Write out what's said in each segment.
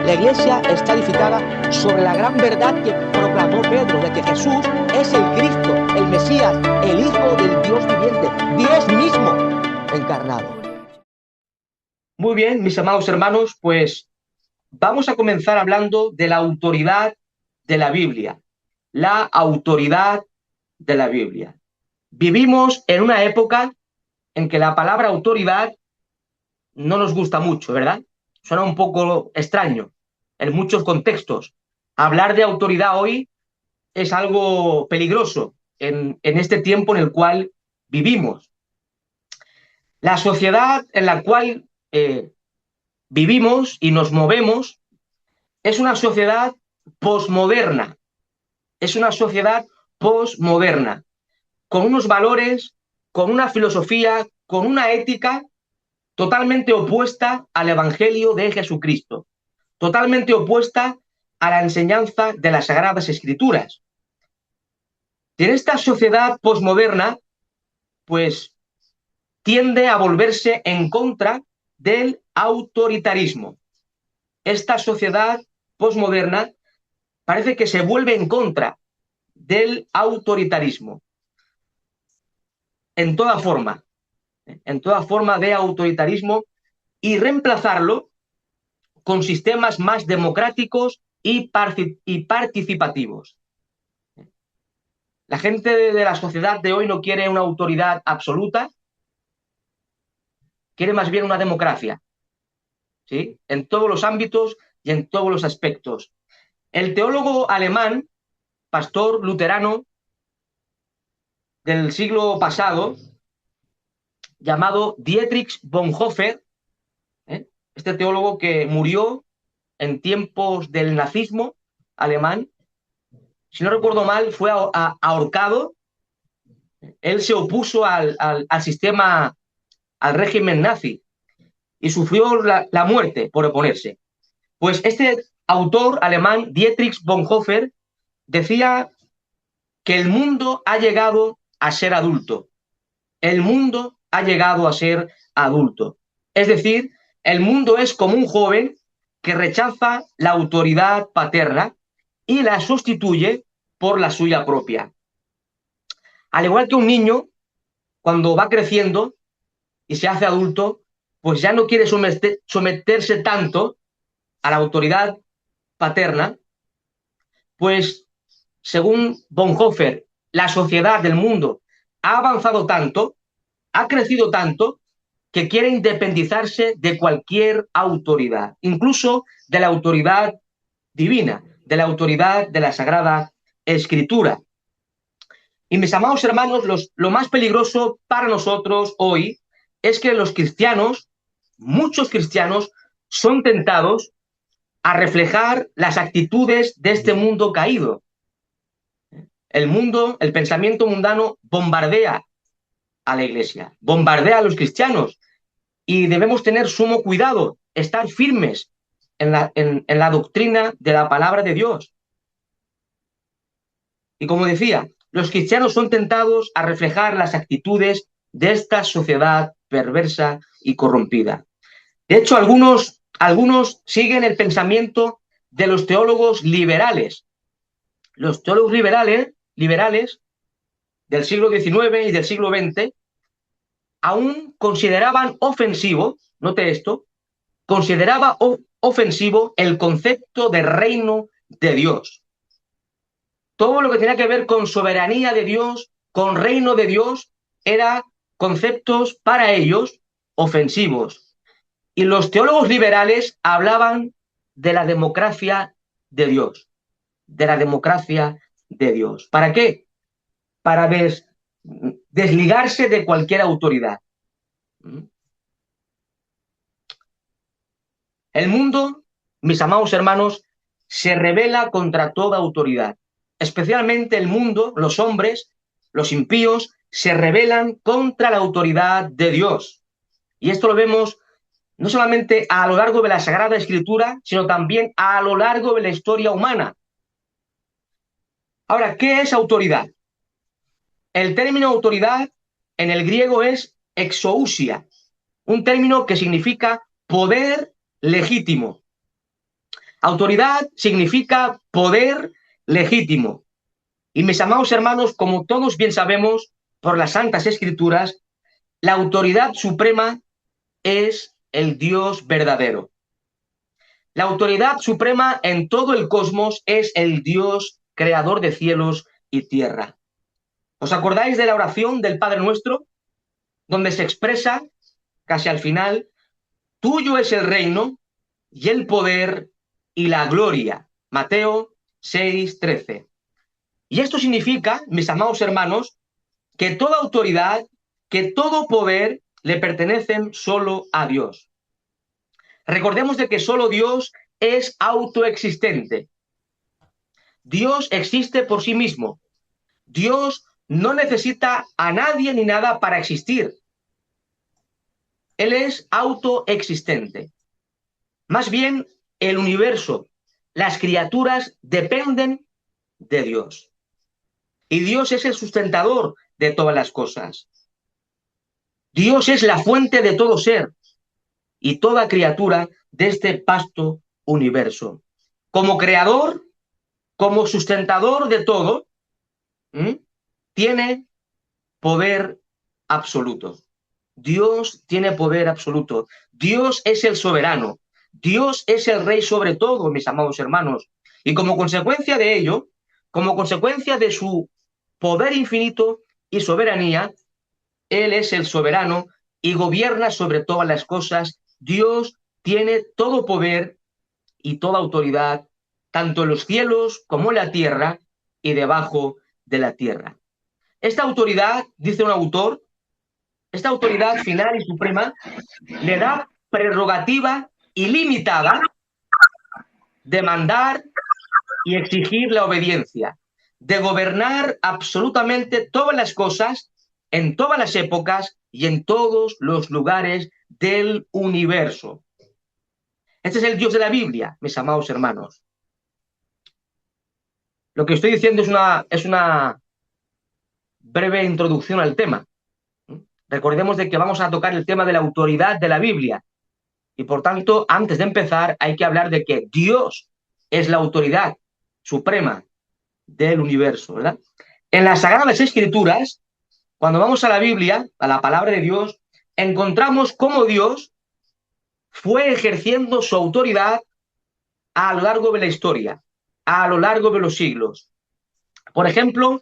La iglesia está edificada sobre la gran verdad que proclamó Pedro, de que Jesús es el Cristo, el Mesías, el Hijo del Dios viviente, Dios mismo encarnado. Muy bien, mis amados hermanos, pues vamos a comenzar hablando de la autoridad de la Biblia. La autoridad de la Biblia. Vivimos en una época en que la palabra autoridad no nos gusta mucho, ¿verdad? Suena un poco extraño en muchos contextos. Hablar de autoridad hoy es algo peligroso en este tiempo en el cual vivimos. La sociedad en la cual vivimos y nos movemos es una sociedad posmoderna. Es una sociedad posmoderna, con unos valores, con una filosofía, con una ética totalmente opuesta al Evangelio de Jesucristo, totalmente opuesta a la enseñanza de las Sagradas Escrituras. Y en esta sociedad posmoderna, pues tiende a volverse en contra del autoritarismo. Esta sociedad posmoderna parece que se vuelve en contra del autoritarismo en toda forma de autoritarismo, y reemplazarlo con sistemas más democráticos y participativos. La gente de la sociedad de hoy no quiere una autoridad absoluta, quiere más bien una democracia, ¿sí? En todos los ámbitos y en todos los aspectos. El teólogo alemán, pastor luterano del siglo pasado, llamado Dietrich Bonhoeffer, este teólogo que murió en tiempos del nazismo alemán, si no recuerdo mal, fue ahorcado. Él se opuso al sistema, al régimen nazi, y sufrió la muerte por oponerse. Pues este autor alemán, Dietrich Bonhoeffer, decía que el mundo ha llegado a ser adulto. El mundo ha llegado a ser adulto. Es decir, el mundo es como un joven que rechaza la autoridad paterna y la sustituye por la suya propia. Al igual que un niño, cuando va creciendo y se hace adulto, pues ya no quiere someterse tanto a la autoridad paterna, pues según Bonhoeffer, la sociedad del mundo ha avanzado tanto, ha crecido tanto, que quiere independizarse de cualquier autoridad, incluso de la autoridad divina, de la autoridad de la Sagrada Escritura. Y mis amados hermanos, lo más peligroso para nosotros hoy es que los cristianos, muchos cristianos, son tentados a reflejar las actitudes de este mundo caído. El mundo, el pensamiento mundano bombardea a la iglesia, bombardea a los cristianos, y debemos tener sumo cuidado, estar firmes en la doctrina de la palabra de Dios. Y como decía, los cristianos son tentados a reflejar las actitudes de esta sociedad perversa y corrompida. De hecho, algunos siguen el pensamiento de los teólogos liberales. Los teólogos liberales del siglo XIX y del siglo XX aún consideraban ofensivo, note esto, consideraba ofensivo el concepto de reino de Dios. Todo lo que tenía que ver con soberanía de Dios, con reino de Dios, eran conceptos para ellos ofensivos. Y los teólogos liberales hablaban de la democracia de Dios, de la democracia de Dios. ¿Para qué? Para desligarse de cualquier autoridad. El mundo, mis amados hermanos, se rebela contra toda autoridad. Especialmente el mundo, los hombres, los impíos, se rebelan contra la autoridad de Dios. Y esto lo vemos no solamente a lo largo de la Sagrada Escritura, sino también a lo largo de la historia humana. Ahora, ¿qué es autoridad? El término autoridad en el griego es exousia, un término que significa poder legítimo. Autoridad significa poder legítimo. Y mis amados hermanos, como todos bien sabemos por las Santas Escrituras, la autoridad suprema es el Dios verdadero. La autoridad suprema en todo el cosmos es el Dios creador de cielos y tierra. ¿Os acordáis de la oración del Padre Nuestro? Donde se expresa, casi al final, tuyo es el reino y el poder y la gloria. Mateo 6:13. Y esto significa, mis amados hermanos, que toda autoridad, que todo poder le pertenecen solo a Dios. Recordemos de que solo Dios es autoexistente. Dios existe por sí mismo. Dios no necesita a nadie ni nada para existir. Él es autoexistente. Más bien, el universo, las criaturas dependen de Dios. Y Dios es el sustentador de todas las cosas. Dios es la fuente de todo ser y toda criatura de este vasto universo. Como creador, como sustentador de todo, tiene poder absoluto. Dios tiene poder absoluto. Dios es el soberano. Dios es el rey sobre todo, mis amados hermanos. Y como consecuencia de ello, como consecuencia de su poder infinito y soberanía, Él es el soberano y gobierna sobre todas las cosas. Dios tiene todo poder y toda autoridad, tanto en los cielos como en la tierra y debajo de la tierra. Esta autoridad, dice un autor, esta autoridad final y suprema le da prerrogativa ilimitada de mandar y exigir la obediencia, de gobernar absolutamente todas las cosas, en todas las épocas y en todos los lugares del universo. Este es el Dios de la Biblia, mis amados hermanos. Lo que estoy diciendo es una breve introducción al tema. Recordemos de que vamos a tocar el tema de la autoridad de la Biblia. Y por tanto, antes de empezar, hay que hablar de que Dios es la autoridad suprema del universo, ¿verdad? En las Sagradas Escrituras, cuando vamos a la Biblia, a la palabra de Dios, encontramos cómo Dios fue ejerciendo su autoridad a lo largo de la historia, a lo largo de los siglos. Por ejemplo,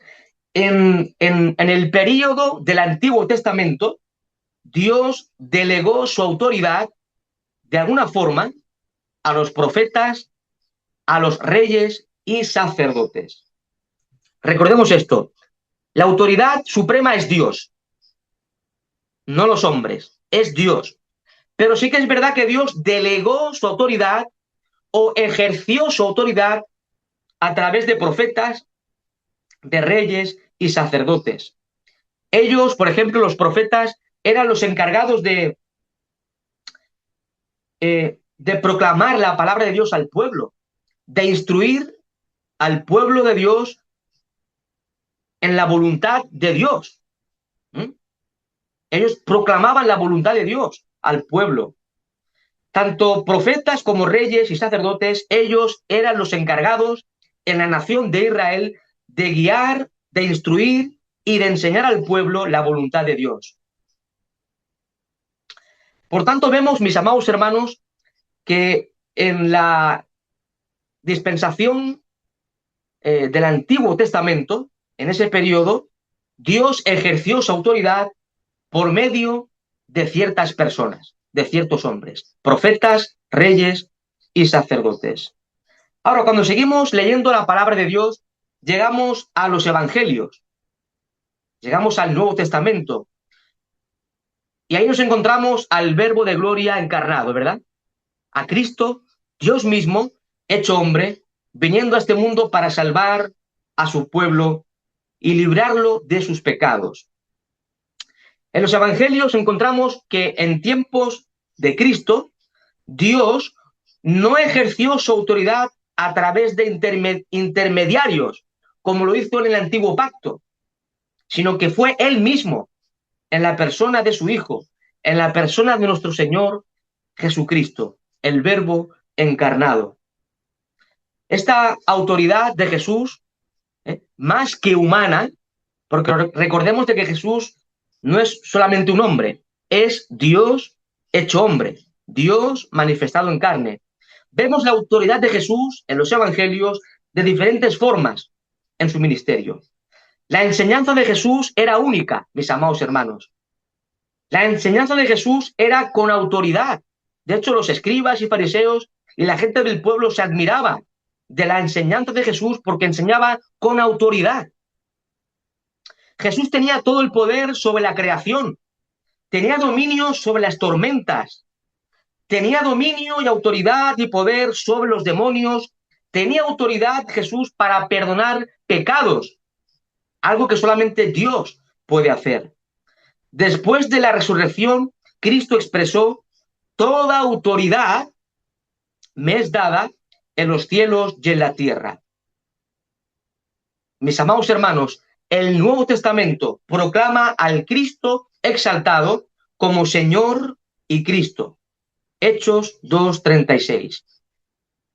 en el período del Antiguo Testamento, Dios delegó su autoridad de alguna forma a los profetas, a los reyes y sacerdotes. Recordemos esto, la autoridad suprema es Dios, no los hombres, es Dios. Pero sí que es verdad que Dios delegó su autoridad o ejerció su autoridad a través de profetas, de reyes y sacerdotes. Ellos, por ejemplo, los profetas, eran los encargados de proclamar la palabra de Dios al pueblo, de instruir al pueblo de Dios en la voluntad de Dios. Ellos proclamaban la voluntad de Dios al pueblo. Tanto profetas como reyes y sacerdotes, ellos eran los encargados en la nación de Israel de guiar, de instruir y de enseñar al pueblo la voluntad de Dios. Por tanto, vemos, mis amados hermanos, que en la dispensación del Antiguo Testamento, en ese periodo, Dios ejerció su autoridad por medio de ciertas personas, de ciertos hombres, profetas, reyes y sacerdotes. Ahora, cuando seguimos leyendo la palabra de Dios, llegamos a los evangelios, llegamos al Nuevo Testamento, y ahí nos encontramos al Verbo de gloria encarnado, ¿verdad? A Cristo, Dios mismo, hecho hombre, viniendo a este mundo para salvar a su pueblo y librarlo de sus pecados. En los evangelios encontramos que en tiempos de Cristo, Dios no ejerció su autoridad a través de intermediarios, como lo hizo en el antiguo pacto, sino que fue Él mismo, en la persona de su Hijo, en la persona de nuestro Señor Jesucristo, el Verbo encarnado. Esta autoridad de Jesús, más que humana, porque recordemos de que Jesús no es solamente un hombre, es Dios hecho hombre, Dios manifestado en carne. Vemos la autoridad de Jesús en los evangelios de diferentes formas en su ministerio. La enseñanza de Jesús era única, mis amados hermanos. La enseñanza de Jesús era con autoridad. De hecho, los escribas y fariseos y la gente del pueblo se admiraba de la enseñanza de Jesús porque enseñaba con autoridad. Jesús tenía todo el poder sobre la creación, tenía dominio sobre las tormentas, tenía dominio y autoridad y poder sobre los demonios, tenía autoridad Jesús para perdonar pecados, algo que solamente Dios puede hacer. Después de la resurrección, Cristo expresó: toda autoridad me es dada en los cielos y en la tierra. Mis amados hermanos, el Nuevo Testamento proclama al Cristo exaltado como Señor y Cristo. Hechos 2:36.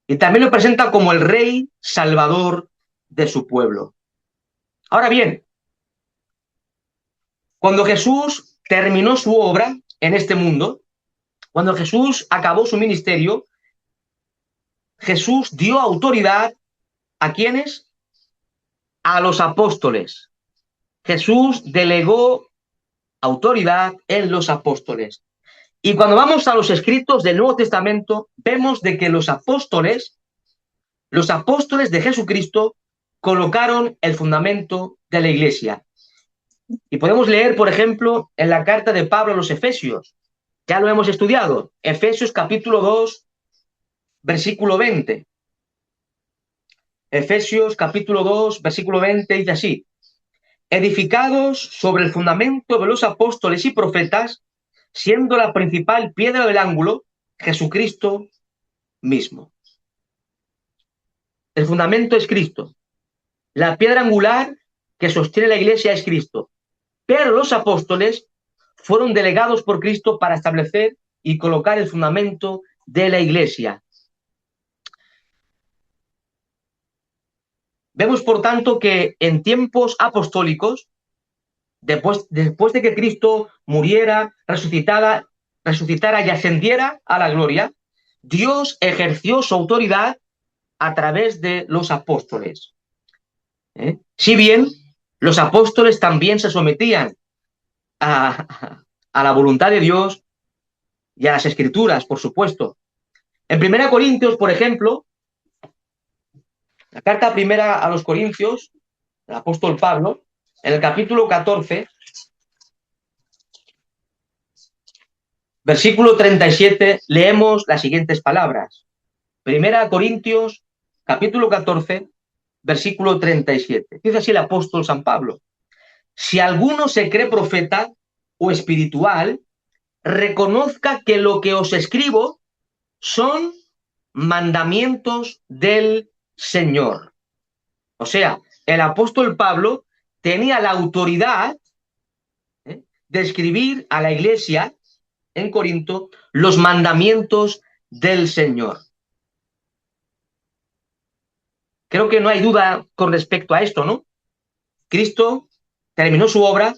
Y también lo presenta como el Rey Salvador de su pueblo. Ahora bien, cuando Jesús terminó su obra en este mundo, cuando Jesús acabó su ministerio, Jesús dio autoridad ¿a quiénes? A los apóstoles. Jesús delegó autoridad en los apóstoles. Y cuando vamos a los escritos del Nuevo Testamento, vemos de que los apóstoles de Jesucristo colocaron el fundamento de la iglesia. Y podemos leer, por ejemplo, en la carta de Pablo a los Efesios. Ya lo hemos estudiado. Efesios capítulo 2, versículo 20. Efesios capítulo 2, versículo 20 dice así: edificados sobre el fundamento de los apóstoles y profetas, siendo la principal piedra del ángulo Jesucristo mismo. El fundamento es Cristo. La piedra angular que sostiene la iglesia es Cristo. Pero los apóstoles fueron delegados por Cristo para establecer y colocar el fundamento de la iglesia. Vemos, por tanto, que en tiempos apostólicos, después de que Cristo muriera, resucitara y ascendiera a la gloria, Dios ejerció su autoridad a través de los apóstoles. Si bien los apóstoles también se sometían a la voluntad de Dios y a las escrituras, por supuesto. En 1 Corintios, por ejemplo, la carta primera a los Corintios, el apóstol Pablo, en el capítulo 14, versículo 37, leemos las siguientes palabras. 1 Corintios, capítulo 14, versículo 37. Dice así el apóstol San Pablo: si alguno se cree profeta o espiritual, reconozca que lo que os escribo son mandamientos del Señor. O sea, el apóstol Pablo tenía la autoridad de escribir a la iglesia en Corinto los mandamientos del Señor. Creo que no hay duda con respecto a esto, ¿no? Cristo terminó su obra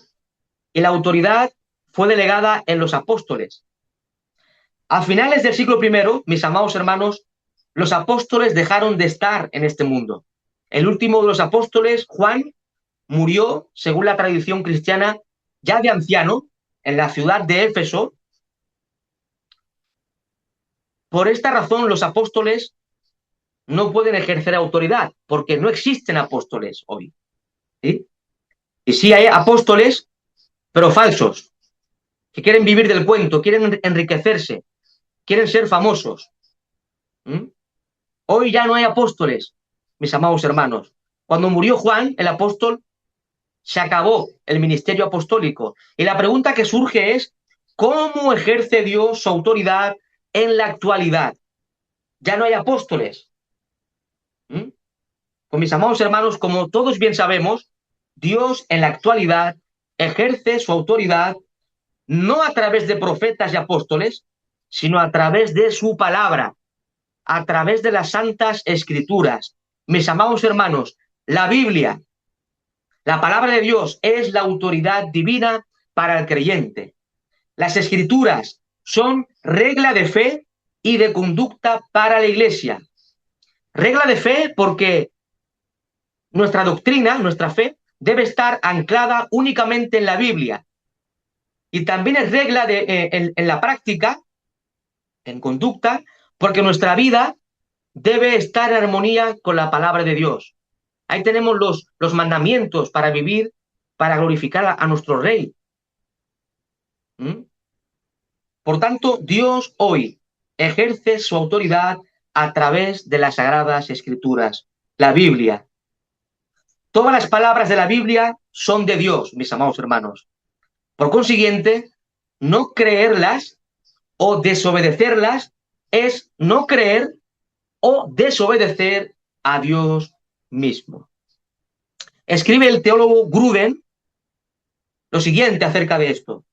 y la autoridad fue delegada en los apóstoles. A finales del siglo I, mis amados hermanos, los apóstoles dejaron de estar en este mundo. El último de los apóstoles, Juan, murió, según la tradición cristiana, ya de anciano, en la ciudad de Éfeso. Por esta razón, los apóstoles no pueden ejercer autoridad, porque no existen apóstoles hoy. ¿Sí? Y sí hay apóstoles, pero falsos, que quieren vivir del cuento, quieren enriquecerse, quieren ser famosos. Hoy ya no hay apóstoles, mis amados hermanos. Cuando murió Juan, el apóstol, se acabó el ministerio apostólico. Y la pregunta que surge es: ¿cómo ejerce Dios su autoridad en la actualidad? Ya no hay apóstoles. Pues mis amados hermanos, como todos bien sabemos, Dios en la actualidad ejerce su autoridad no a través de profetas y apóstoles, sino a través de su palabra, a través de las Santas Escrituras. Mis amados hermanos, la Biblia, la palabra de Dios, es la autoridad divina para el creyente. Las Escrituras son regla de fe y de conducta para la Iglesia. Regla de fe porque nuestra doctrina, nuestra fe, debe estar anclada únicamente en la Biblia. Y también es regla en la práctica, en conducta, porque nuestra vida debe estar en armonía con la palabra de Dios. Ahí tenemos los mandamientos para vivir, para glorificar a nuestro Rey. ¿Mm? Por tanto, Dios hoy ejerce su autoridad a través de las Sagradas Escrituras, la Biblia. Todas las palabras de la Biblia son de Dios, mis amados hermanos. Por consiguiente, no creerlas o desobedecerlas es no creer o desobedecer a Dios mismo. Escribe el teólogo Gruden lo siguiente acerca de esto,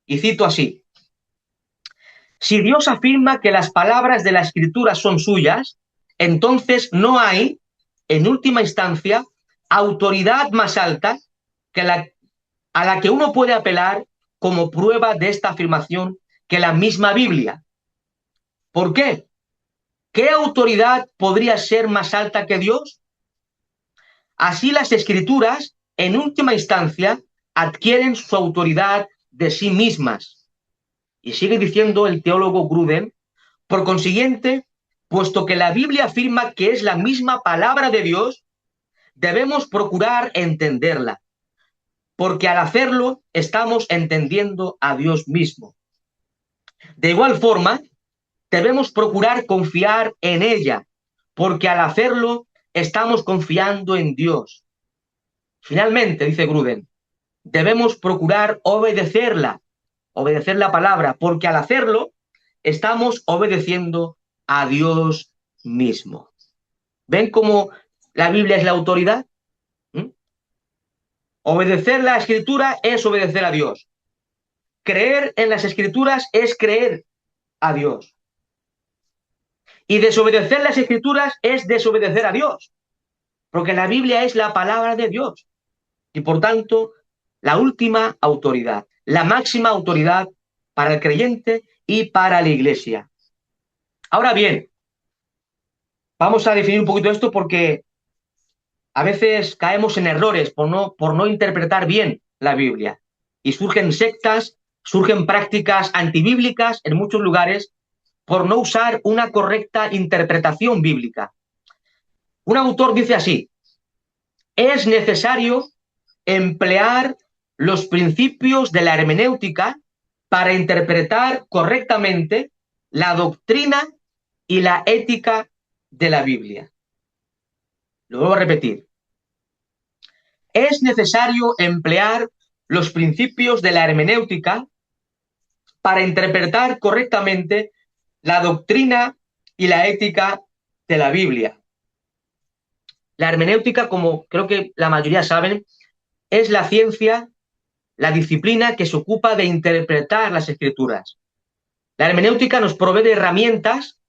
y cito así: si Dios afirma que las palabras de la Escritura son suyas, entonces no hay, en última instancia, autoridad más alta que a la que uno puede apelar como prueba de esta afirmación que la misma Biblia. ¿Por qué? ¿Qué autoridad podría ser más alta que Dios? Así las Escrituras, en última instancia, adquieren su autoridad de sí mismas. Y sigue diciendo el teólogo Gruden, por consiguiente, puesto que la Biblia afirma que es la misma palabra de Dios, debemos procurar entenderla, porque al hacerlo estamos entendiendo a Dios mismo. De igual forma, debemos procurar confiar en ella, porque al hacerlo estamos confiando en Dios. Finalmente, dice Gruden, debemos procurar obedecerla, obedecer la palabra, porque al hacerlo estamos obedeciendo a Dios mismo. ¿Ven cómo la Biblia es la autoridad? ¿Mm? Obedecer la Escritura es obedecer a Dios. Creer en las Escrituras es creer a Dios. Y desobedecer las Escrituras es desobedecer a Dios, porque la Biblia es la palabra de Dios y por tanto la última autoridad, la máxima autoridad para el creyente y para la Iglesia. Ahora bien, vamos a definir un poquito esto porque a veces caemos en errores por no interpretar bien la Biblia y surgen sectas, surgen prácticas antibíblicas en muchos lugares por no usar una correcta interpretación bíblica. Un autor dice así: es necesario emplear los principios de la hermenéutica para interpretar correctamente la doctrina y la ética de la Biblia. Lo vuelvo a repetir. Es necesario emplear los principios de la hermenéutica para interpretar correctamente la doctrina y la ética de la Biblia. La hermenéutica, como creo que la mayoría saben, es la ciencia, la disciplina que se ocupa de interpretar las Escrituras. La hermenéutica nos provee de herramientas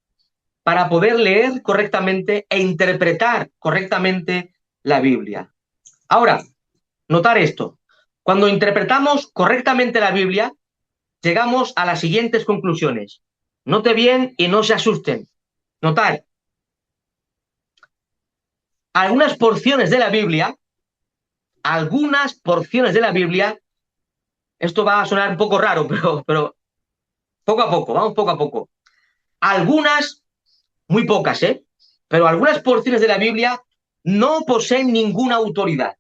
para poder leer correctamente e interpretar correctamente la Biblia. Ahora, notar esto. Cuando interpretamos correctamente la Biblia, llegamos a las siguientes conclusiones. Note bien y no se asusten. Notar. Algunas porciones de la Biblia, esto va a sonar un poco raro, pero poco a poco, vamos poco a poco. Algunas, muy pocas, pero algunas porciones de la Biblia no poseen ninguna autoridad.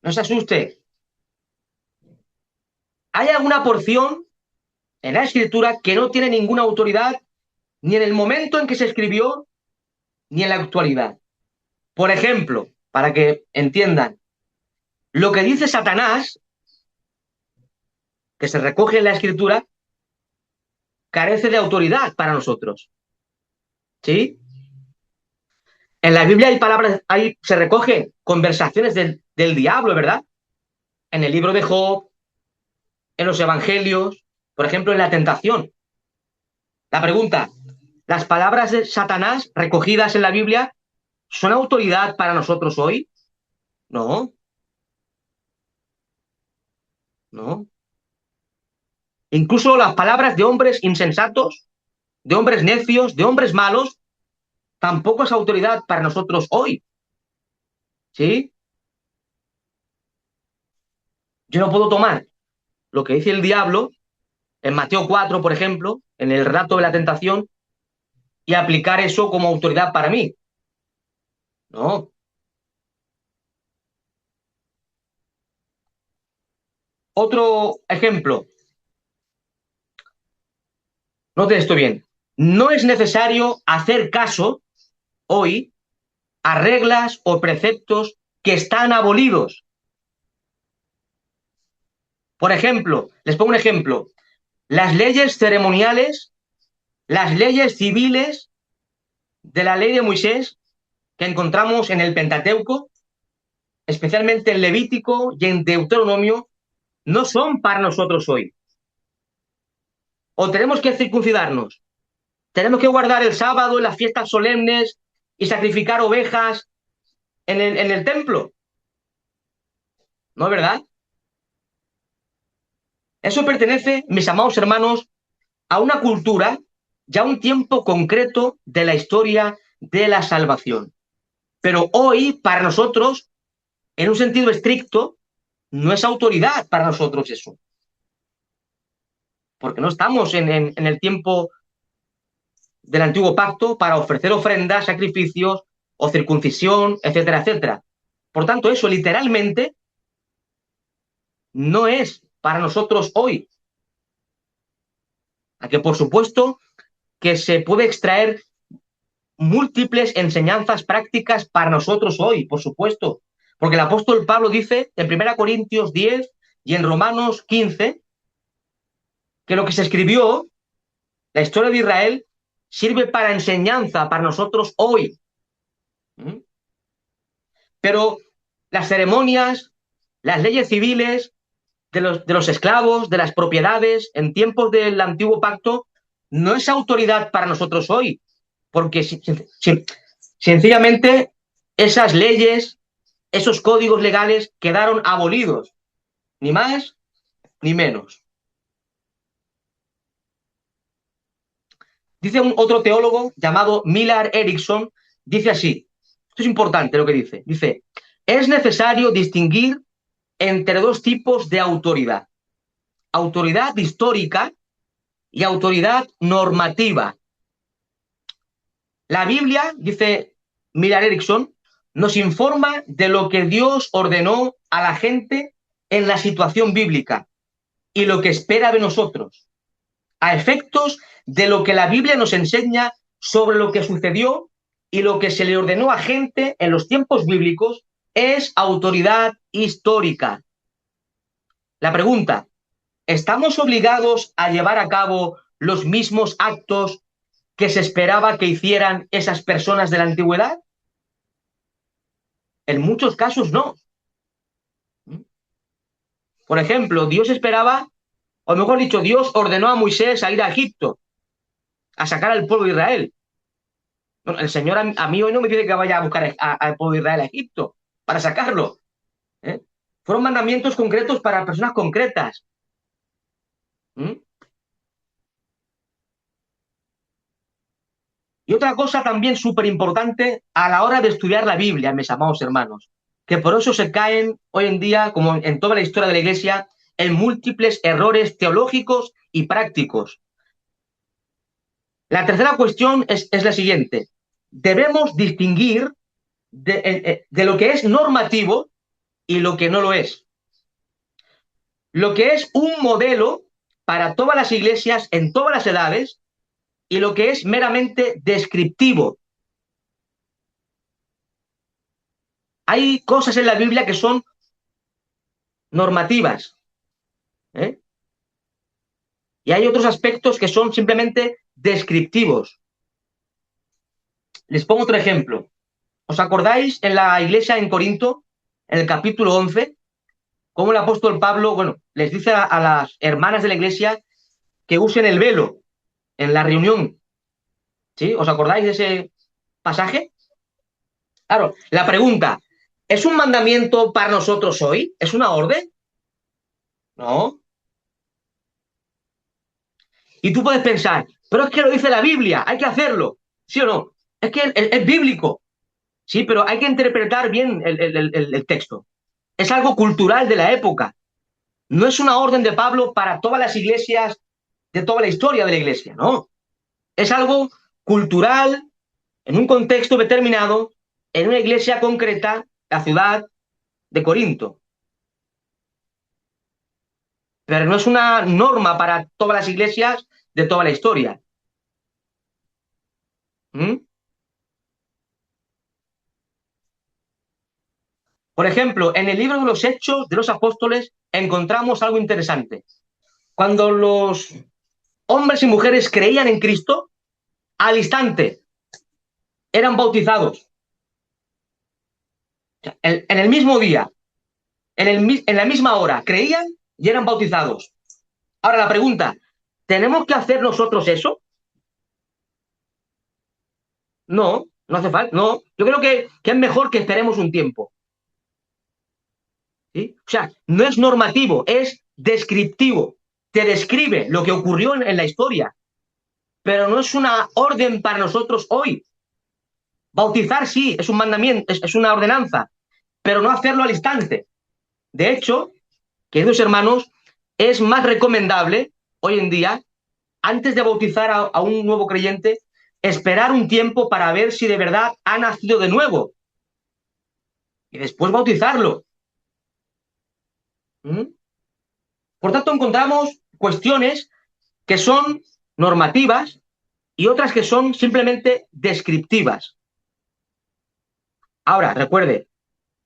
No se asuste. Hay alguna porción en la Escritura que no tiene ninguna autoridad ni en el momento en que se escribió ni en la actualidad. Por ejemplo, para que entiendan, lo que dice Satanás, que se recoge en la Escritura, carece de autoridad para nosotros. ¿Sí? En la Biblia hay palabras, se recogen conversaciones del diablo, ¿verdad? En el libro de Job, en los evangelios, por ejemplo, en la tentación. La pregunta, ¿las palabras de Satanás recogidas en la Biblia son autoridad para nosotros hoy? No, no. Incluso las palabras de hombres insensatos, de hombres necios, de hombres malos, tampoco es autoridad para nosotros hoy. ¿Sí? Yo no puedo tomar lo que dice el diablo en Mateo 4, por ejemplo, en el relato de la tentación, y aplicar eso como autoridad para mí. No. Otro ejemplo, note esto bien. No es necesario hacer caso hoy a reglas o preceptos que están abolidos. Por ejemplo, les pongo un ejemplo. Las leyes ceremoniales, las leyes civiles de la ley de Moisés que encontramos en el Pentateuco, especialmente en Levítico y en Deuteronomio, no son para nosotros hoy. O tenemos que circuncidarnos, tenemos que guardar el sábado en las fiestas solemnes y sacrificar ovejas en el templo. ¿No es verdad? Eso pertenece, mis amados hermanos, a una cultura y a un tiempo concreto de la historia de la salvación. Pero hoy, para nosotros, en un sentido estricto, no es autoridad para nosotros eso, porque no estamos en el tiempo del antiguo pacto para ofrecer ofrendas, sacrificios o circuncisión, etcétera, etcétera. Por tanto, eso literalmente no es para nosotros hoy. A que por supuesto que se puede extraer múltiples enseñanzas prácticas para nosotros hoy, por supuesto. Porque el apóstol Pablo dice en 1 Corintios 10 y en Romanos 15 que lo que se escribió, la historia de Israel, sirve para enseñanza para nosotros hoy. ¿Mm? Pero las ceremonias, las leyes civiles de los esclavos, de las propiedades en tiempos del antiguo pacto, no es autoridad para nosotros hoy, porque sencillamente esas leyes, esos códigos legales quedaron abolidos, ni más ni menos. Dice otro teólogo llamado Millar Erickson, dice así, esto es importante lo que dice, es necesario distinguir entre dos tipos de autoridad, autoridad histórica y autoridad normativa. La Biblia, dice Millar Erickson, nos informa de lo que Dios ordenó a la gente en la situación bíblica y lo que espera de nosotros, a efectos de lo que la Biblia nos enseña sobre lo que sucedió y lo que se le ordenó a gente en los tiempos bíblicos es autoridad histórica. La pregunta, ¿estamos obligados a llevar a cabo los mismos actos que se esperaba que hicieran esas personas de la antigüedad? En muchos casos no. Por ejemplo, Dios esperaba, o mejor dicho, Dios ordenó a Moisés a ir a Egipto, a sacar al pueblo de Israel. Bueno, el Señor a mí hoy no me dice que vaya a buscar al pueblo de Israel a Egipto para sacarlo. ¿Eh? Fueron mandamientos concretos para personas concretas. ¿Mm? Y otra cosa también súper importante a la hora de estudiar la Biblia, mis amados hermanos, que por eso se caen hoy en día, como en toda la historia de la Iglesia, en múltiples errores teológicos y prácticos. La tercera cuestión es la siguiente. Debemos distinguir de lo que es normativo y lo que no lo es. Lo que es un modelo para todas las iglesias en todas las edades y lo que es meramente descriptivo. Hay cosas en la Biblia que son normativas, ¿eh? Y hay otros aspectos que son simplemente descriptivos. Les pongo otro ejemplo. ¿Os acordáis en la iglesia en Corinto, en el capítulo 11, cómo el apóstol Pablo, bueno, les dice a las hermanas de la iglesia que usen el velo? en la reunión. ¿Sí? ¿Os acordáis de ese pasaje? Claro, la pregunta, ¿es un mandamiento para nosotros hoy? ¿Es una orden? No. Y tú puedes pensar, pero es que lo dice la Biblia, hay que hacerlo. ¿Sí o no? Es que es bíblico. Sí, pero hay que interpretar bien el texto. Es algo cultural de la época. No es una orden de Pablo para todas las iglesias de toda la historia de la iglesia, no. Es algo cultural, en un contexto determinado, en una iglesia concreta, la ciudad de Corinto. Pero no es una norma para todas las iglesias de toda la historia. ¿Mm? Por ejemplo, en el libro de los Hechos de los Apóstoles encontramos algo interesante. Cuando los hombres y mujeres creían en Cristo, al instante eran bautizados. O sea, en el mismo día, en la misma hora, creían y eran bautizados. Ahora la pregunta, ¿tenemos que hacer nosotros eso? No, no hace falta. No, yo creo que es mejor que esperemos un tiempo. ¿Sí? O sea, no es normativo, es descriptivo. Te describe lo que ocurrió en la historia, pero no es una orden para nosotros hoy. Bautizar sí, es un mandamiento, es una ordenanza, pero no hacerlo al instante. De hecho, queridos hermanos, es más recomendable hoy en día, antes de bautizar a un nuevo creyente, esperar un tiempo para ver si de verdad ha nacido de nuevo y después bautizarlo. ¿Mm? Por tanto, encontramos cuestiones que son normativas y otras que son simplemente descriptivas. Ahora, recuerde,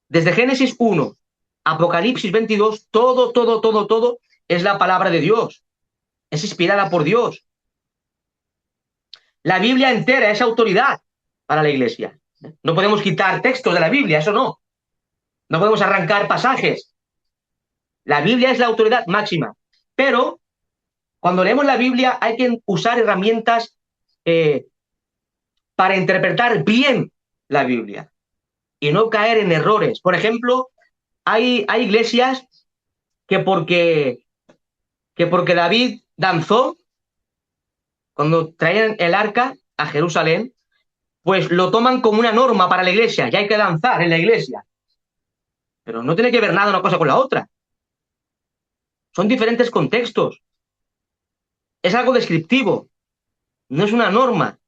desde Génesis 1, Apocalipsis 22, todo es la palabra de Dios. Es inspirada por Dios. La Biblia entera es autoridad para la iglesia. No podemos quitar textos de la Biblia, eso no. No podemos arrancar pasajes. La Biblia es la autoridad máxima. Pero cuando leemos la Biblia hay que usar herramientas eh, para interpretar bien la Biblia y no caer en errores. Por ejemplo, hay iglesias que porque David danzó cuando traían el arca a Jerusalén, pues lo toman como una norma para la iglesia, ya hay que danzar en la iglesia. Pero no tiene que ver nada una cosa con la otra. Son diferentes contextos. Es algo descriptivo, no es una norma.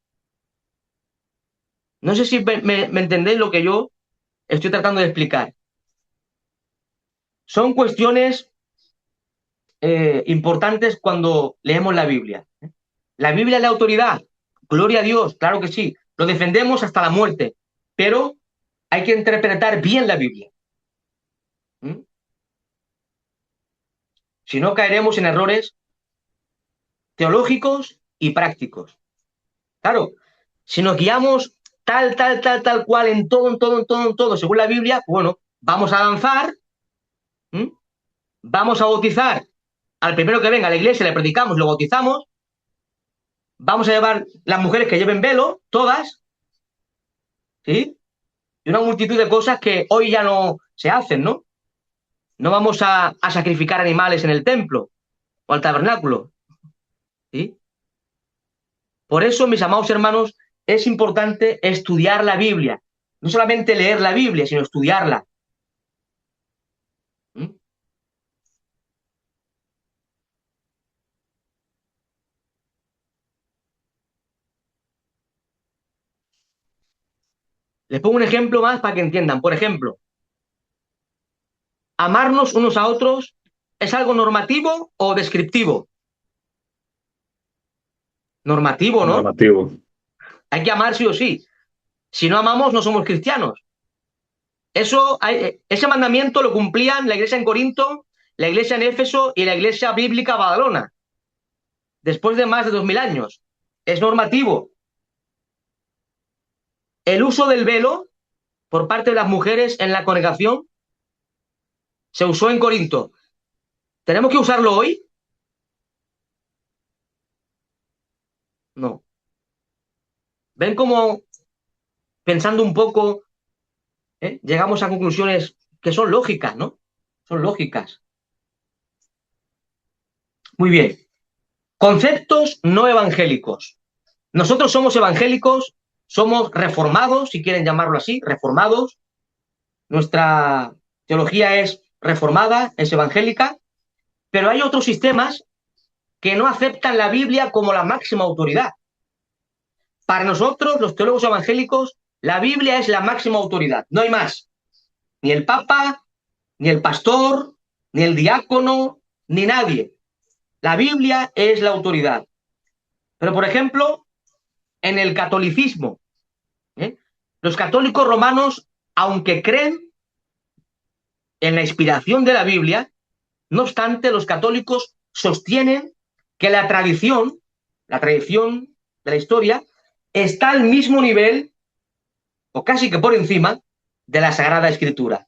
No sé si me entendéis lo que yo estoy tratando de explicar. Son cuestiones importantes cuando leemos la Biblia. La Biblia es la autoridad. Gloria a Dios, claro que sí. Lo defendemos hasta la muerte. Pero hay que interpretar bien la Biblia. ¿Mm? Si no, caeremos en errores teológicos y prácticos. Claro, si nos guiamos tal cual en todo, según la Biblia, bueno, vamos a lanzar, ¿m? Vamos a bautizar al primero que venga a la iglesia, le predicamos, lo bautizamos, vamos a llevar las mujeres que lleven velo, todas, ¿sí? Y una multitud de cosas que hoy ya no se hacen, ¿no? No vamos a sacrificar animales en el templo o al tabernáculo, ¿sí? Por eso, mis amados hermanos, es importante estudiar la Biblia. No solamente leer la Biblia, sino estudiarla. ¿Mm? Les pongo un ejemplo más para que entiendan. Por ejemplo, amarnos unos a otros es algo normativo o descriptivo. Normativo, ¿no? Normativo. Hay que amar sí o sí. Si no amamos, no somos cristianos. Ese mandamiento lo cumplían la iglesia en Corinto, la iglesia en Éfeso y la iglesia bíblica Badalona, después de más de 2000 años. Es normativo. El uso del velo por parte de las mujeres en la congregación se usó en Corinto. ¿Tenemos que usarlo hoy? no. ¿Ven cómo, pensando un poco, llegamos a conclusiones que son lógicas, ¿no? Son lógicas. Muy bien. Conceptos no evangélicos. Nosotros somos evangélicos, somos reformados, si quieren llamarlo así, reformados. Nuestra teología es reformada, es evangélica, pero hay otros sistemas que no aceptan la Biblia como la máxima autoridad. Para nosotros, los teólogos evangélicos, la Biblia es la máxima autoridad, no hay más. Ni el Papa, ni el pastor, ni el diácono, ni nadie. La Biblia es la autoridad. Pero, por ejemplo, en el catolicismo, ¿eh? Los católicos romanos, aunque creen en la inspiración de la Biblia, no obstante, los católicos sostienen que la tradición de la historia, está al mismo nivel, o casi que por encima, de la Sagrada Escritura.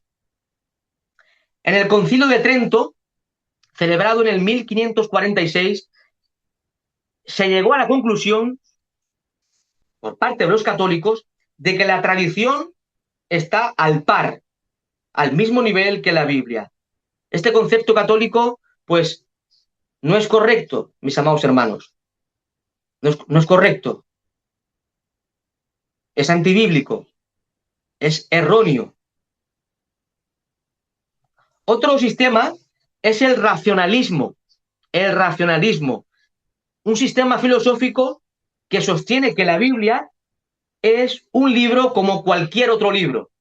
En el Concilio de Trento, celebrado en el 1546, se llegó a la conclusión, por parte de los católicos, de que la tradición está al par, al mismo nivel que la Biblia. Este concepto católico, pues, no es correcto, mis amados hermanos. No es correcto. Es antibíblico. Es erróneo. Otro sistema es el racionalismo. El racionalismo. Un sistema filosófico que sostiene que la Biblia es un libro como cualquier otro libro.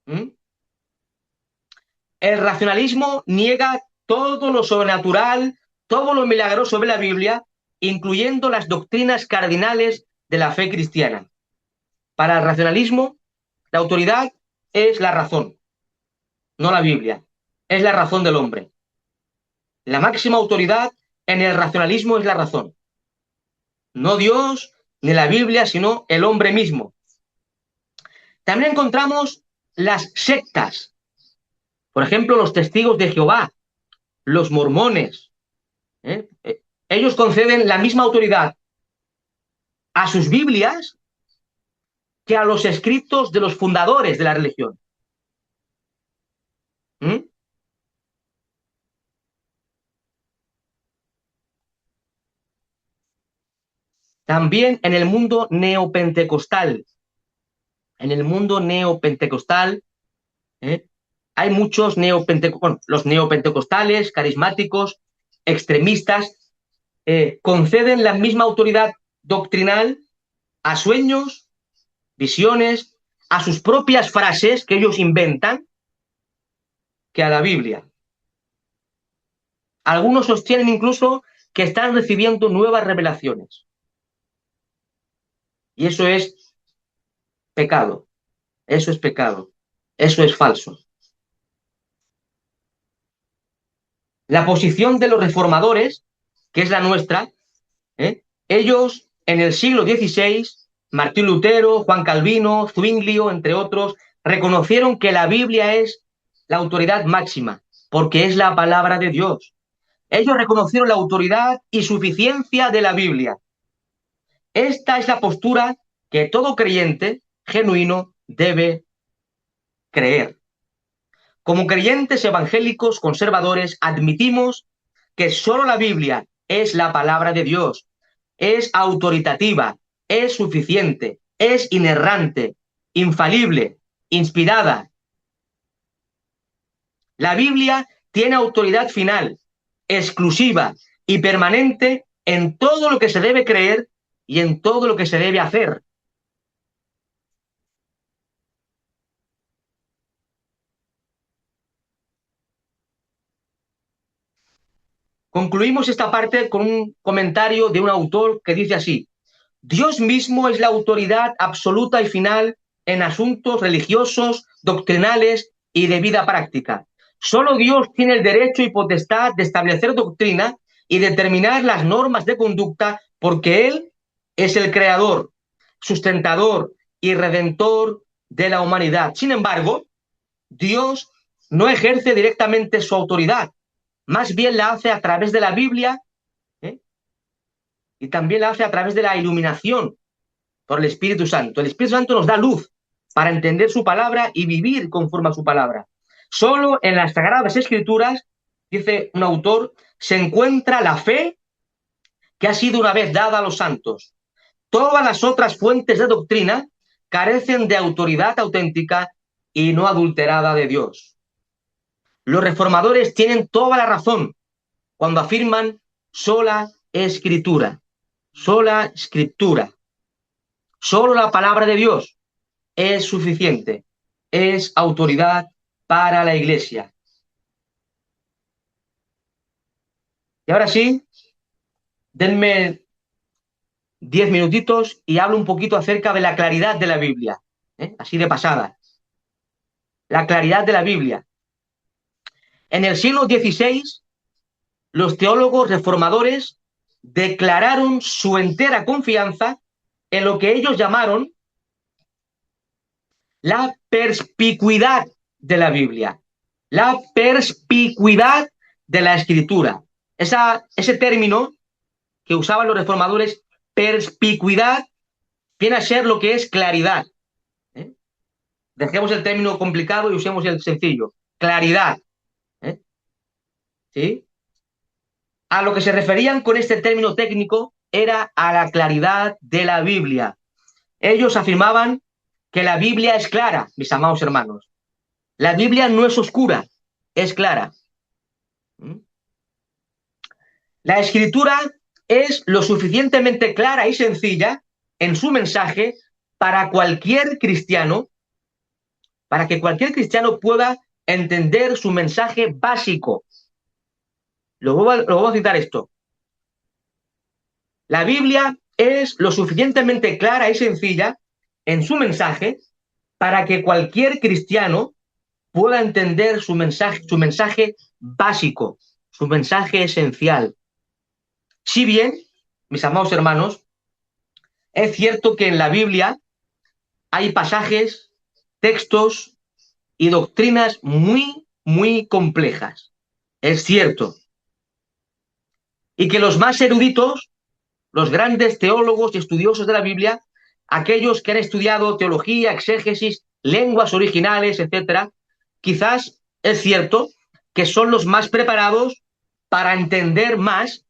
¿Mm? El racionalismo niega todo lo sobrenatural, todo lo milagroso de la Biblia, incluyendo las doctrinas cardinales de la fe cristiana. Para el racionalismo, la autoridad es la razón, no la Biblia. Es la razón del hombre. La máxima autoridad en el racionalismo es la razón. No Dios ni la Biblia, sino el hombre mismo. También encontramos las sectas. Por ejemplo, los testigos de Jehová, los mormones. ¿eh? Ellos conceden la misma autoridad a sus Biblias que a los escritos de los fundadores de la religión. ¿Mm? También en el mundo neopentecostal. En el mundo neopentecostal, ¿eh? Hay muchos bueno, los neopentecostales, carismáticos, extremistas, conceden la misma autoridad doctrinal a sueños, visiones, a sus propias frases que ellos inventan, que a la Biblia. Algunos sostienen incluso que están recibiendo nuevas revelaciones. Y eso es pecado. Eso es pecado. Eso es falso. La posición de los reformadores, que es la nuestra, ellos en el siglo XVI, Martín Lutero, Juan Calvino, Zwinglio, entre otros, reconocieron que la Biblia es la autoridad máxima, porque es la palabra de Dios. Ellos reconocieron la autoridad y suficiencia de la Biblia. Esta es la postura que todo creyente genuino debe creer. Como creyentes evangélicos conservadores, admitimos que solo la Biblia es la palabra de Dios, es autoritativa, es suficiente, es inerrante, infalible, inspirada. La Biblia tiene autoridad final, exclusiva y permanente en todo lo que se debe creer y en todo lo que se debe hacer. Concluimos esta parte con un comentario de un autor que dice así: Dios mismo es la autoridad absoluta y final en asuntos religiosos, doctrinales y de vida práctica. Solo Dios tiene el derecho y potestad de establecer doctrina y determinar las normas de conducta, porque Él es el creador, sustentador y redentor de la humanidad. Sin embargo, Dios no ejerce directamente su autoridad, más bien la hace a través de la Biblia, ¿eh? y también la hace a través de la iluminación por el Espíritu Santo. El Espíritu Santo nos da luz para entender su palabra y vivir conforme a su palabra. Solo en las Sagradas Escrituras, dice un autor, se encuentra la fe que ha sido una vez dada a los santos. Todas las otras fuentes de doctrina carecen de autoridad auténtica y no adulterada de Dios. Los reformadores tienen toda la razón cuando afirman sola escritura, sola escritura. Solo la palabra de Dios es suficiente, es autoridad para la Iglesia. Y ahora sí, denme 10 minutitos y hablo un poquito acerca de la claridad de la Biblia, así de pasada. La claridad de la Biblia. En el siglo XVI, los teólogos reformadores declararon su entera confianza en lo que ellos llamaron la perspicuidad de la Biblia, la perspicuidad de la Escritura. Ese término que usaban los reformadores, perspicuidad, viene a ser lo que es claridad. Dejemos el término complicado y usemos el sencillo. Claridad. ¿Sí? A lo que se referían con este término técnico era a la claridad de la Biblia. Ellos afirmaban que la Biblia es clara, mis amados hermanos. La Biblia no es oscura, es clara. La Escritura es lo suficientemente clara y sencilla en su mensaje para cualquier cristiano, para que cualquier cristiano pueda entender su mensaje básico. Lo voy a citar esto. La Biblia es lo suficientemente clara y sencilla en su mensaje para que cualquier cristiano pueda entender su mensaje básico, su mensaje esencial. Si bien, mis amados hermanos, es cierto que en la Biblia hay pasajes, textos y doctrinas muy, muy complejas. Es cierto. Y que los más eruditos, los grandes teólogos y estudiosos de la Biblia, aquellos que han estudiado teología, exégesis, lenguas originales, etcétera, quizás es cierto que son los más preparados para entender más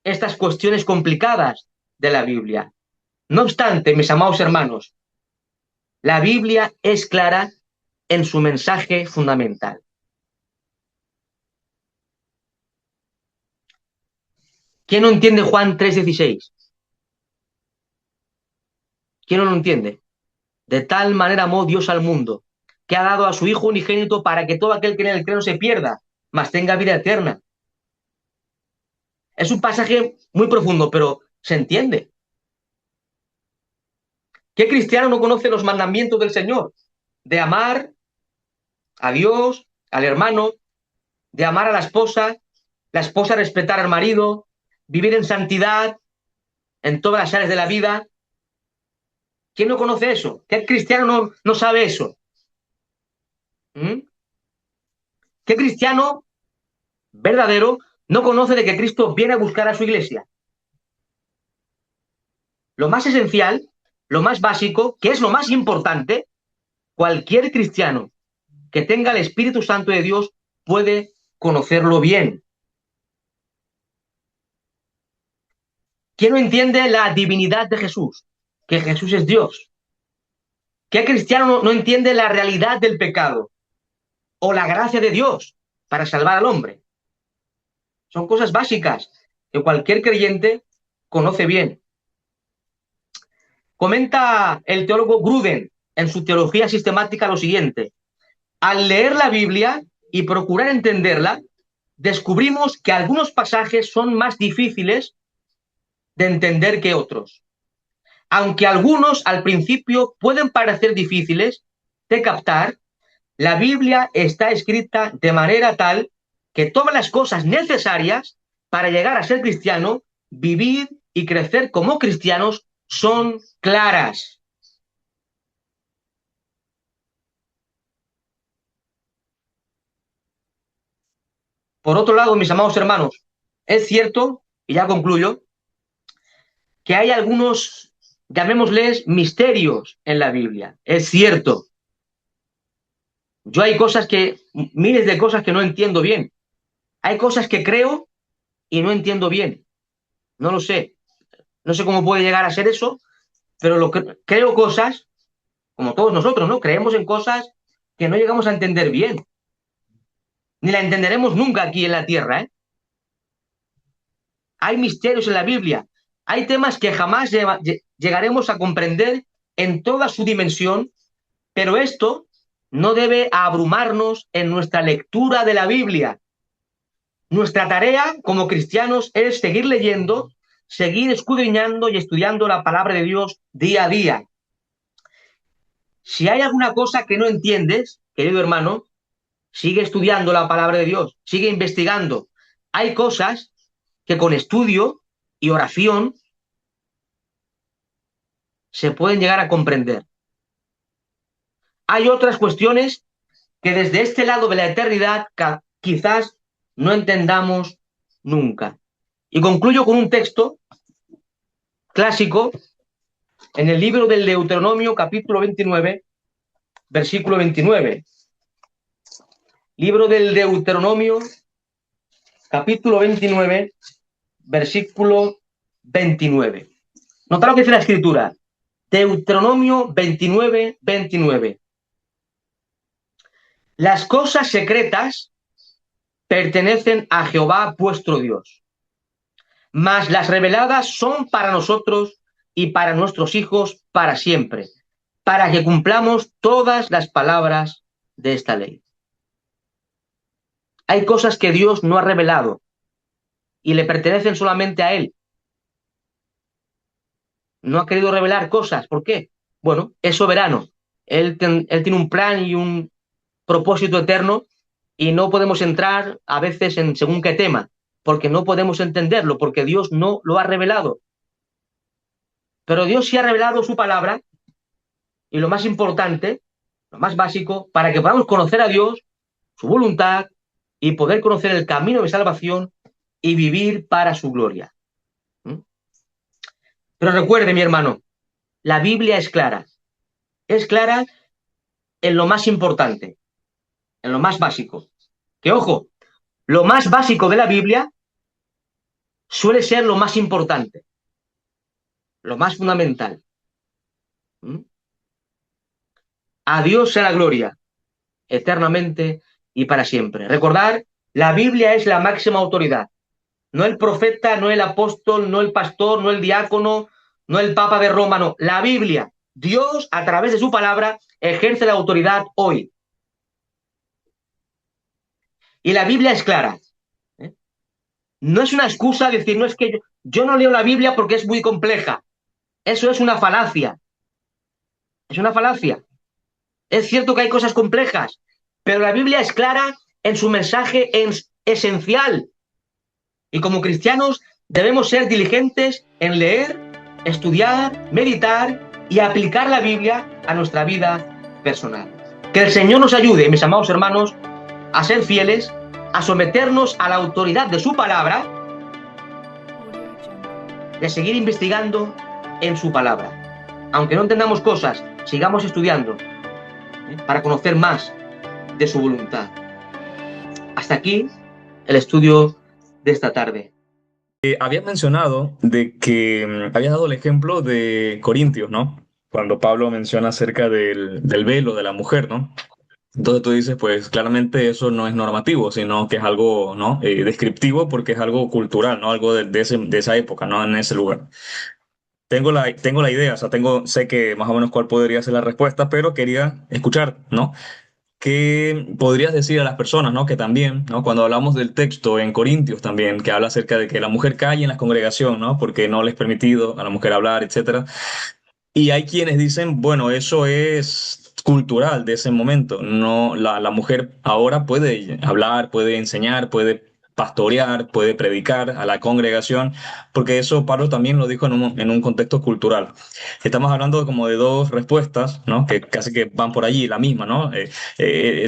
estas cuestiones complicadas de la Biblia. No obstante, mis amados hermanos, la Biblia es clara en su mensaje fundamental. ¿Quién no entiende Juan 3:16? ¿Quién no lo entiende? De tal manera amó Dios al mundo, que ha dado a su Hijo unigénito para que todo aquel que en él cree no se pierda, mas tenga vida eterna. Es un pasaje muy profundo, pero se entiende. ¿Qué cristiano no conoce los mandamientos del Señor? De amar a Dios, al hermano, de amar a la esposa respetar al marido, vivir en santidad en todas las áreas de la vida. ¿Quién no conoce eso? ¿Qué cristiano no sabe eso? ¿Mm? ¿Qué cristiano verdadero no conoce de que Cristo viene a buscar a su iglesia? Lo más esencial, lo más básico, que es lo más importante, cualquier cristiano que tenga el Espíritu Santo de Dios puede conocerlo bien. ¿Quién no entiende la divinidad de Jesús? Que Jesús es Dios. ¿Qué cristiano no entiende la realidad del pecado o la gracia de Dios para salvar al hombre? Son cosas básicas que cualquier creyente conoce bien. Comenta el teólogo Gruden en su teología sistemática lo siguiente: al leer la Biblia y procurar entenderla, descubrimos que algunos pasajes son más difíciles de entender que otros. Aunque algunos al principio pueden parecer difíciles de captar, la Biblia está escrita de manera tal que todas las cosas necesarias para llegar a ser cristiano, vivir y crecer como cristianos son claras. Por otro lado, mis amados hermanos, es cierto, y ya concluyo, que hay algunos, llamémosles, misterios en la Biblia. Es cierto. Yo hay cosas que, miles de cosas que no entiendo bien. Hay cosas que creo y no entiendo bien. No lo sé. No sé cómo puede llegar a ser eso, pero creo cosas, como todos nosotros, ¿no? Creemos en cosas que no llegamos a entender bien. Ni la entenderemos nunca aquí en la tierra, ¿eh? Hay misterios en la Biblia. Hay temas que jamás llegaremos a comprender en toda su dimensión, pero esto no debe abrumarnos en nuestra lectura de la Biblia. Nuestra tarea como cristianos es seguir leyendo, seguir escudriñando y estudiando la palabra de Dios día a día. Si hay alguna cosa que no entiendes, querido hermano, sigue estudiando la palabra de Dios, sigue investigando. Hay cosas que con estudio y oración se pueden llegar a comprender. Hay otras cuestiones que desde este lado de la eternidad quizás no entendamos nunca. Y concluyo con un texto clásico en el libro del Deuteronomio, capítulo 29, versículo 29. Libro del Deuteronomio, capítulo 29, versículo 29. Nota lo que dice la escritura. Deuteronomio 29, 29. Las cosas secretas pertenecen a Jehová vuestro Dios, mas las reveladas son para nosotros y para nuestros hijos para siempre, para que cumplamos todas las palabras de esta ley. Hay cosas que Dios no ha revelado y le pertenecen solamente a Él. No ha querido revelar cosas. ¿Por qué? Bueno, es soberano. Él tiene un plan y un propósito eterno y no podemos entrar a veces en según qué tema, porque no podemos entenderlo, porque Dios no lo ha revelado. Pero Dios sí ha revelado su palabra y lo más importante, lo más básico, para que podamos conocer a Dios, su voluntad y poder conocer el camino de salvación y vivir para su gloria. ¿Mm? Pero recuerde, mi hermano, la Biblia es clara en lo más importante, en lo más básico. Que ojo, lo más básico de la Biblia suele ser lo más importante, lo más fundamental. ¿Mm? A Dios sea la gloria, eternamente y para siempre. Recordar, la Biblia es la máxima autoridad. No el profeta, no el apóstol, no el pastor, no el diácono, no el papa de Roma, no. La Biblia, Dios a través de su palabra ejerce la autoridad hoy. Y la Biblia es clara. ¿Eh? No es una excusa decir, no es que yo no leo la Biblia porque es muy compleja. Eso es una falacia. Es una falacia. Es cierto que hay cosas complejas, pero la Biblia es clara en su mensaje esencial. Y como cristianos debemos ser diligentes en leer, estudiar, meditar y aplicar la Biblia a nuestra vida personal. Que el Señor nos ayude, mis amados hermanos, a ser fieles, a someternos a la autoridad de su palabra, de seguir investigando en su palabra. Aunque no entendamos cosas, sigamos estudiando para conocer más de su voluntad. Hasta aquí el estudio de esta tarde. Habías mencionado de que habías dado el ejemplo de Corintios, ¿no? Cuando Pablo menciona acerca del velo de la mujer, ¿no? Entonces tú dices, pues claramente eso no es normativo, sino que es algo, ¿no? Descriptivo porque es algo cultural, ¿no? Algo de esa época, ¿no? En ese lugar. Tengo la idea, o sea, sé que más o menos cuál podría ser la respuesta, pero quería escuchar, ¿no? ¿Qué podrías decir a las personas, ¿no? Que también, ¿no? Cuando hablamos del texto en Corintios también, que habla acerca de que la mujer calle en la congregación, ¿no? Porque no le es permitido a la mujer hablar, etcétera. Y hay quienes dicen, bueno, eso es cultural de ese momento. No, la mujer ahora puede hablar, puede enseñar, puede pastorear, puede predicar a la congregación, porque eso Pablo también lo dijo en un contexto cultural. Estamos hablando como de dos respuestas, ¿no? Que casi que van por allí, la misma, ¿no?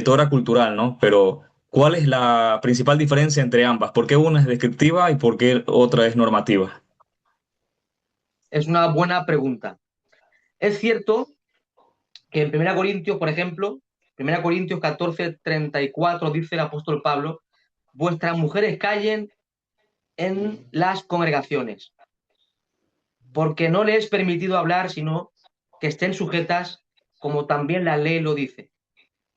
Todo era cultural, ¿no? Pero ¿cuál es la principal diferencia entre ambas? ¿Por qué una es descriptiva y por qué otra es normativa? es una buena pregunta. Es cierto que en 1 Corintios, por ejemplo, 1 Corintios 14:34 dice el apóstol Pablo, vuestras mujeres callen en las congregaciones, porque no les es permitido hablar, sino que estén sujetas, como también la ley lo dice.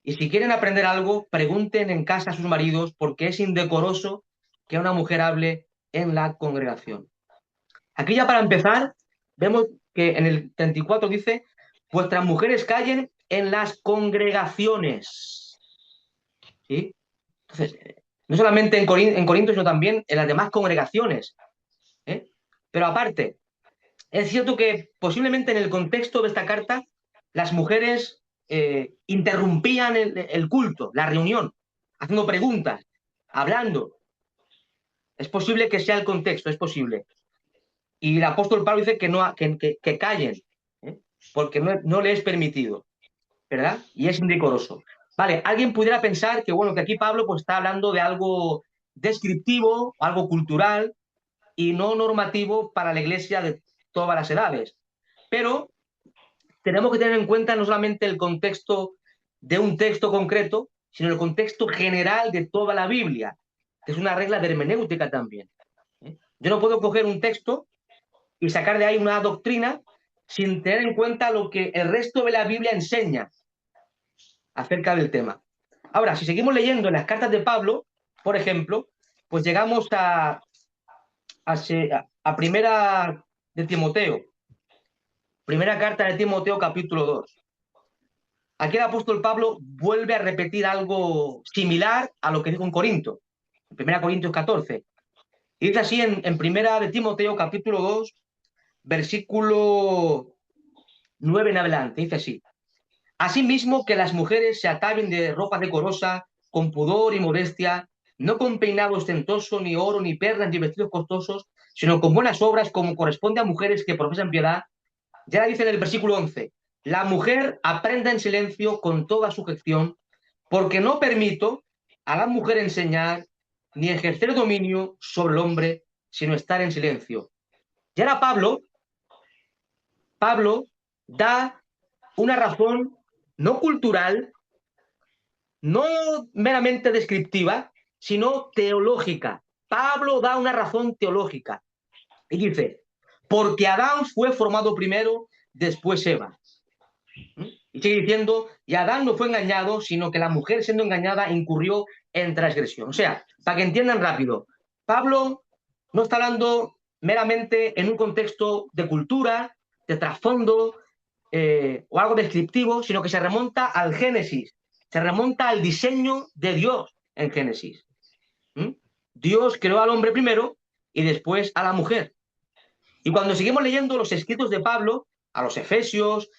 Y si quieren aprender algo, pregunten en casa a sus maridos, porque es indecoroso que una mujer hable en la congregación. Aquí ya para empezar, vemos que en el 34 dice, vuestras mujeres callen en las congregaciones. ¿Sí? Entonces, no solamente en Corinto, sino también en las demás congregaciones. ¿Eh? Pero aparte, es cierto que posiblemente en el contexto de esta carta, las mujeres interrumpían el culto, la reunión, haciendo preguntas, hablando. Es posible que sea el contexto, es posible. Y el apóstol Pablo dice que, no, que callen, ¿eh? Porque no le es permitido, ¿verdad? Y es indecoroso. Vale, alguien pudiera pensar que, bueno, que aquí Pablo pues, está hablando de algo descriptivo, algo cultural y no normativo para la iglesia de todas las edades. Pero tenemos que tener en cuenta no solamente el contexto de un texto concreto, sino el contexto general de toda la Biblia, que es una regla de hermenéutica también. ¿Eh? Yo no puedo coger un texto y sacar de ahí una doctrina sin tener en cuenta lo que el resto de la Biblia enseña acerca del tema. Ahora, si seguimos leyendo en las cartas de Pablo, por ejemplo, pues llegamos a primera de Timoteo, primera carta de Timoteo capítulo 2. Aquí el apóstol Pablo vuelve a repetir algo similar a lo que dijo en Corinto, en 1 Corintios 14. Y dice así en primera de Timoteo capítulo 2, versículo 9 en adelante, dice así. Asimismo, que las mujeres se ataven de ropa decorosa, con pudor y modestia, no con peinado ostentoso, ni oro, ni perlas, ni vestidos costosos, sino con buenas obras, como corresponde a mujeres que profesan piedad. Ya dice en el versículo 11, la mujer aprenda en silencio con toda sujeción, porque no permito a la mujer enseñar ni ejercer dominio sobre el hombre, sino estar en silencio. Y ahora Pablo da una razón no cultural, no meramente descriptiva, sino teológica. Pablo da una razón teológica y dice, porque Adán fue formado primero, después Eva. Y sigue diciendo, y Adán no fue engañado, sino que la mujer siendo engañada incurrió en transgresión. O sea, para que entiendan rápido, Pablo no está hablando meramente en un contexto de cultura, de trasfondo o algo descriptivo, sino que se remonta al Génesis, se remonta al diseño de Dios en Génesis. ¿Mm? Dios creó al hombre primero y después a la mujer. Y cuando seguimos leyendo los escritos de Pablo, a los Efesios,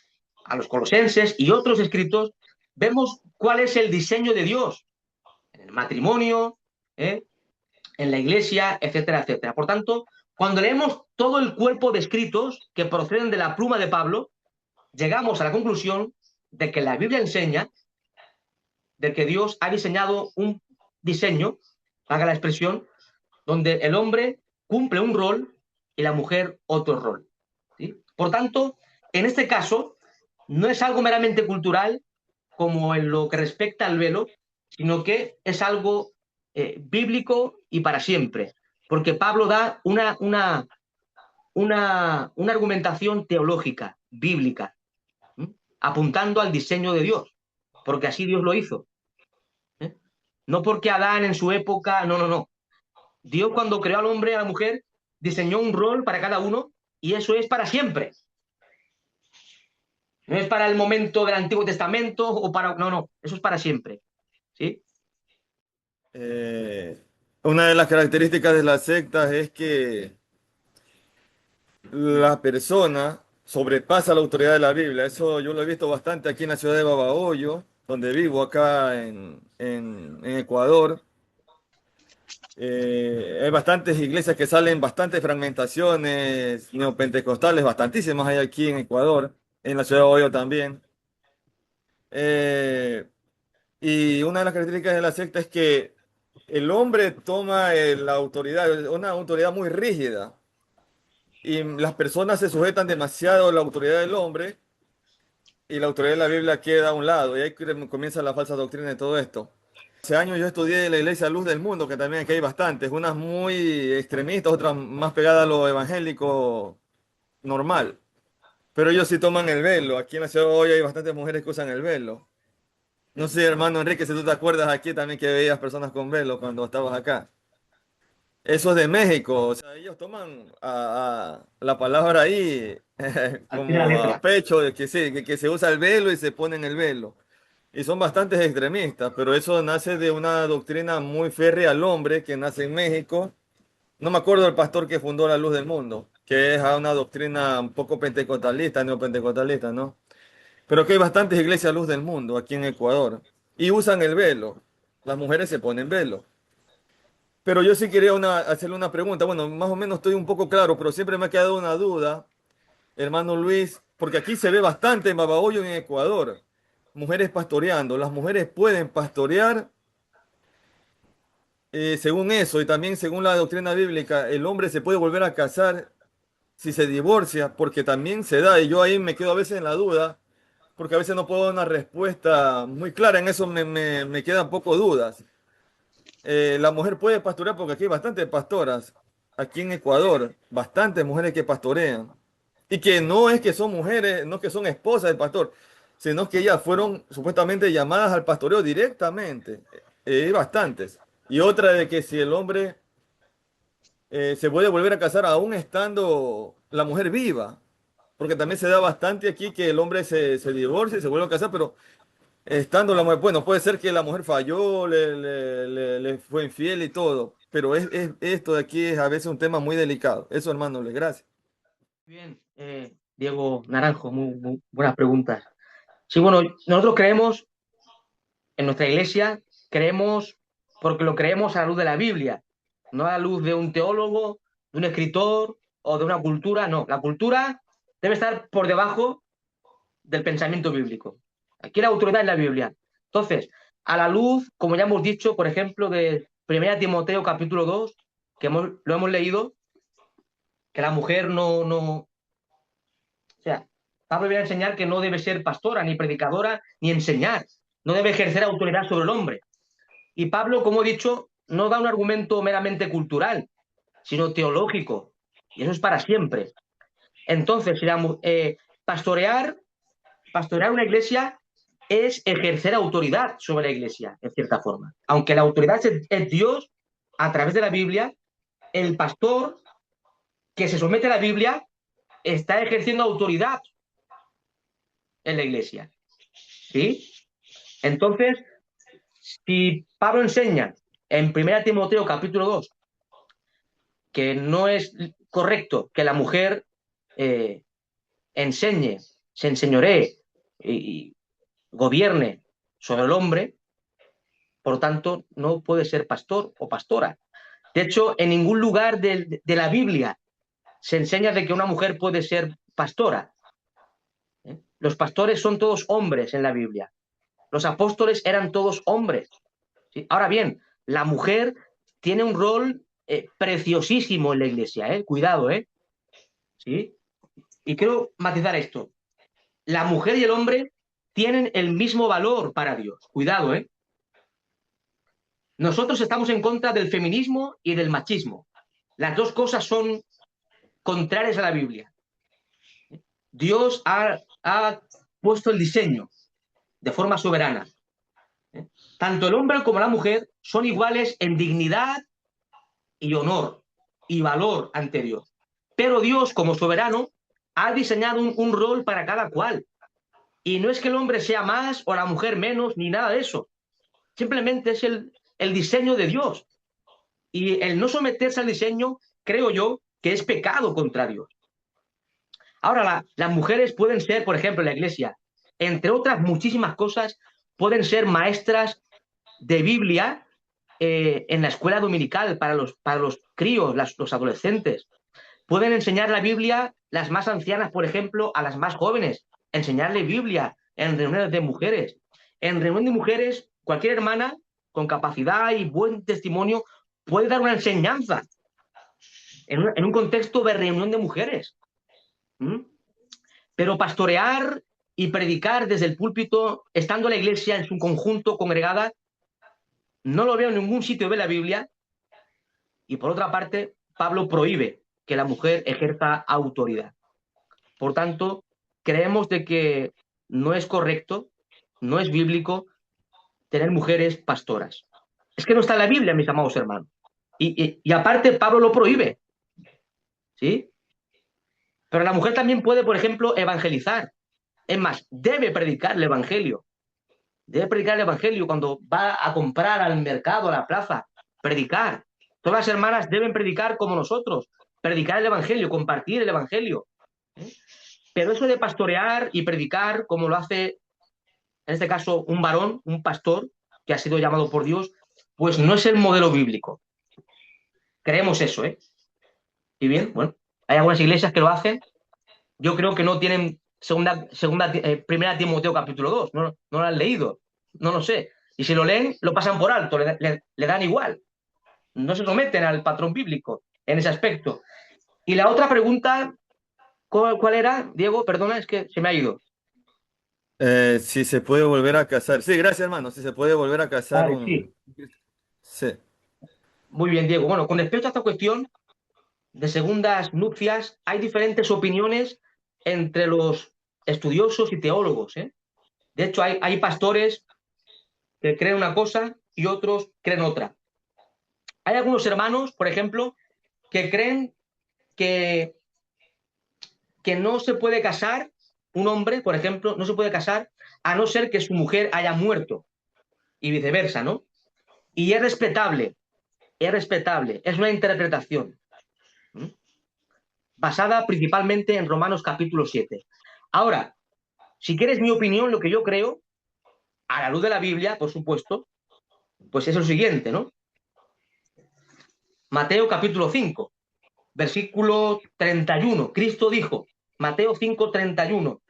a los Colosenses y otros escritos, vemos cuál es el diseño de Dios en el matrimonio, ¿eh? En la iglesia, etcétera, etcétera. Por tanto, cuando leemos todo el cuerpo de escritos que proceden de la pluma de Pablo, llegamos a la conclusión de que la Biblia enseña de que Dios ha diseñado un diseño, haga la expresión, donde el hombre cumple un rol y la mujer otro rol. ¿Sí? Por tanto, en este caso, no es algo meramente cultural como en lo que respecta al velo, sino que es algo bíblico y para siempre. Porque Pablo da una argumentación teológica, bíblica, ¿sí? Apuntando al diseño de Dios, porque así Dios lo hizo. ¿Eh? No porque Adán en su época, no, no, no. Dios cuando creó al hombre y a la mujer diseñó un rol para cada uno y eso es para siempre. No es para el momento del Antiguo Testamento o para... No, no, eso es para siempre. ¿Sí? Eh, una de las características de las sectas es que la persona sobrepasa la autoridad de la Biblia. Eso yo lo he visto bastante aquí en la ciudad de Babahoyo, donde vivo acá en Ecuador. Hay bastantes iglesias que salen, bastantes fragmentaciones neopentecostales, bastantísimas hay aquí en Ecuador, en la ciudad de Babahoyo también. Eh, y una de las características de la secta es que el hombre toma la autoridad, una autoridad muy rígida. y las personas se sujetan demasiado a la autoridad del hombre y la autoridad de la Biblia queda a un lado y ahí comienza la falsa doctrina de todo esto. Hace años yo estudié en la Iglesia Luz del Mundo, que también aquí hay bastantes, unas muy extremistas, otras más pegadas a lo evangélico normal. Pero ellos sí toman el velo. Aquí en la ciudad hoy hay bastantes mujeres que usan el velo. No sé, hermano Enrique, si tú te acuerdas aquí también que veías personas con velo cuando estabas acá. Eso es de México. O sea, ellos toman la palabra ahí Al pie de la como a letra. pecho, de que sí, que se usa el velo y se ponen el velo. Y son bastantes extremistas, pero eso nace de una doctrina muy férrea al hombre que nace en México. No me acuerdo del pastor que fundó la Luz del Mundo, que es a una doctrina un poco pentecostalista, neopentecostalista, ¿no? Pero que hay bastantes iglesias Luz del Mundo aquí en Ecuador y usan el velo. Las mujeres se ponen velo. Pero yo sí quería hacerle una pregunta. Bueno, más o menos estoy un poco claro, pero siempre me ha quedado una duda, hermano Luis, porque aquí se ve bastante en Babahoyo, en Ecuador, mujeres pastoreando. Las mujeres pueden pastorear según eso y también según la doctrina bíblica. El hombre se puede volver a casar si se divorcia, porque también se da. Y yo ahí me quedo a veces en la duda, porque a veces no puedo dar una respuesta muy clara. En eso me quedan poco dudas. La mujer puede pastorear porque aquí hay bastantes pastoras, aquí en Ecuador, bastantes mujeres que pastorean. Y que no es que son mujeres, no es que son esposas del pastor, sino que ellas fueron supuestamente llamadas al pastoreo directamente. Hay bastantes. Y otra de que si el hombre se puede volver a casar aún estando la mujer viva, porque también se da bastante aquí que el hombre se divorcia y se vuelve a casar, pero estando la mujer, bueno, puede ser que la mujer falló, le fue infiel y todo, pero esto de aquí es a veces un tema muy delicado. Eso, hermano, les gracias. Bien, Diego Naranjo, muy buenas preguntas. Sí, bueno, nosotros creemos en nuestra iglesia, creemos porque lo creemos a la luz de la Biblia, no a la luz de un teólogo, de un escritor o de una cultura, no. La cultura debe estar por debajo del pensamiento bíblico. Aquí la autoridad es la Biblia. Entonces, a la luz, como ya hemos dicho, por ejemplo, de 1 Timoteo capítulo 2, que lo hemos leído, que la mujer o sea, Pablo viene a enseñar que no debe ser pastora, ni predicadora, ni enseñar. No debe ejercer autoridad sobre el hombre. Y Pablo, como he dicho, no da un argumento meramente cultural, sino teológico. Y eso es para siempre. Entonces, pastorear una iglesia es ejercer autoridad sobre la iglesia, en cierta forma. Aunque la autoridad es Dios, a través de la Biblia, el pastor que se somete a la Biblia está ejerciendo autoridad en la iglesia. ¿Sí? Entonces, si Pablo enseña en 1 Timoteo capítulo 2 que no es correcto que la mujer enseñe, se enseñoree y gobierne sobre el hombre, por tanto, no puede ser pastor o pastora. De hecho, en ningún lugar de la Biblia se enseña de que una mujer puede ser pastora. Los pastores son todos hombres en la Biblia. Los apóstoles eran todos hombres. ¿Sí? Ahora bien, la mujer tiene un rol preciosísimo en la iglesia. Cuidado, ¿sí? Y quiero matizar esto. La mujer y el hombre tienen el mismo valor para Dios. Cuidado, ¿eh? Nosotros estamos en contra del feminismo y del machismo. Las dos cosas son contrarias a la Biblia. Dios ha puesto el diseño de forma soberana. Tanto el hombre como la mujer son iguales en dignidad y honor y valor ante Dios. Pero Dios, como soberano, ha diseñado un rol para cada cual. Y no es que el hombre sea más o la mujer menos, ni nada de eso. Simplemente es el diseño de Dios. Y el no someterse al diseño, creo yo, que es pecado contra Dios. Ahora, las mujeres pueden ser, por ejemplo, en la iglesia, entre otras muchísimas cosas, pueden ser maestras de Biblia en la escuela dominical para los críos, los adolescentes. Pueden enseñar la Biblia las más ancianas, por ejemplo, a las más jóvenes. Enseñarle Biblia en reuniones de mujeres. En reuniones de mujeres, cualquier hermana con capacidad y buen testimonio puede dar una enseñanza en un contexto de reunión de mujeres. ¿Mm? Pero pastorear y predicar desde el púlpito, estando la iglesia en su conjunto congregada, no lo veo en ningún sitio de la Biblia. Y por otra parte, Pablo prohíbe que la mujer ejerza autoridad. Por tanto, creemos de que no es correcto, no es bíblico tener mujeres pastoras. Es que no está en la Biblia, mis amados hermanos. Y aparte, Pablo lo prohíbe, ¿sí? Pero la mujer también puede, por ejemplo, evangelizar. Es más, debe predicar el evangelio. Debe predicar el evangelio cuando va a comprar al mercado, a la plaza. Predicar. Todas las hermanas deben predicar como nosotros. Predicar el evangelio, compartir el evangelio. ¿Eh? Pero eso de pastorear y predicar, como lo hace, en este caso, un varón, un pastor, que ha sido llamado por Dios, pues no es el modelo bíblico. Creemos eso, ¿eh? Y bien, bueno, hay algunas iglesias que lo hacen. Yo creo que no tienen primera Timoteo capítulo 2, no lo han leído, no lo sé. Y si lo leen, lo pasan por alto, le dan igual. No se someten al patrón bíblico en ese aspecto. Y la otra pregunta, ¿cuál era, Diego? Perdona, es que se me ha ido. Si se puede volver a casar. Sí, gracias, hermano. Si se puede volver a casar Vale, un... sí. Sí. Muy bien, Diego. Bueno, con respecto a esta cuestión de segundas nupcias, hay diferentes opiniones entre los estudiosos y teólogos, ¿eh? De hecho, hay pastores que creen una cosa y otros creen otra. Hay algunos hermanos, por ejemplo, que creen que, que no se puede casar, un hombre, por ejemplo, no se puede casar a no ser que su mujer haya muerto y viceversa, ¿no? Y es respetable, es una interpretación, ¿m? Basada principalmente en Romanos capítulo 7. Ahora, si quieres mi opinión, lo que yo creo, a la luz de la Biblia, por supuesto, pues es lo siguiente, ¿no? Mateo capítulo 5, versículo 31. Cristo dijo, Mateo 5, 31.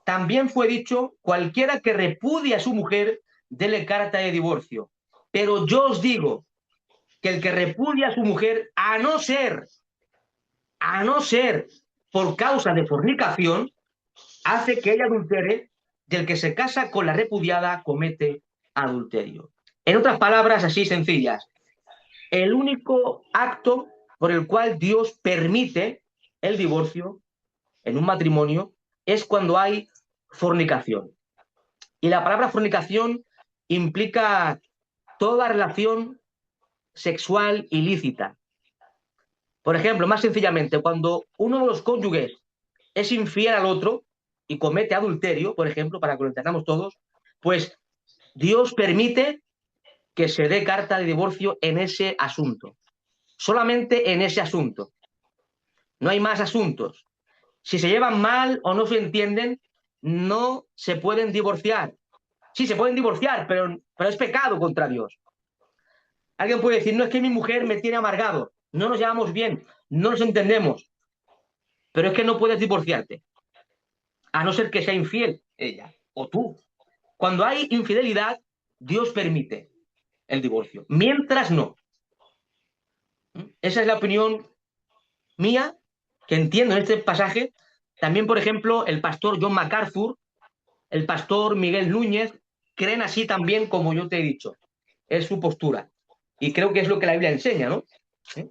También fue dicho, cualquiera que repudie a su mujer, dele carta de divorcio. Pero yo os digo que el que repudia a su mujer, a no ser por causa de fornicación, hace que ella adultere, y el que se casa con la repudiada comete adulterio. En otras palabras, así sencillas, el único acto por el cual Dios permite el divorcio en un matrimonio es cuando hay fornicación. Y la palabra fornicación implica toda relación sexual ilícita. Por ejemplo, más sencillamente, cuando uno de los cónyuges es infiel al otro y comete adulterio, por ejemplo, para que lo entendamos todos, pues Dios permite que se dé carta de divorcio en ese asunto. Solamente en ese asunto. No hay más asuntos. Si se llevan mal o no se entienden, no se pueden divorciar. Sí, se pueden divorciar, pero es pecado contra Dios. Alguien puede decir, no es que mi mujer me tiene amargado, no nos llevamos bien, no nos entendemos, pero es que no puedes divorciarte, a no ser que sea infiel ella o tú. Cuando hay infidelidad, Dios permite el divorcio, mientras no. Esa es la opinión mía, que entiendo en este pasaje. También, por ejemplo, el pastor John MacArthur, el pastor Miguel Núñez, creen así también como yo te he dicho. Es su postura. Y creo que es lo que la Biblia enseña, ¿no? ¿Eh?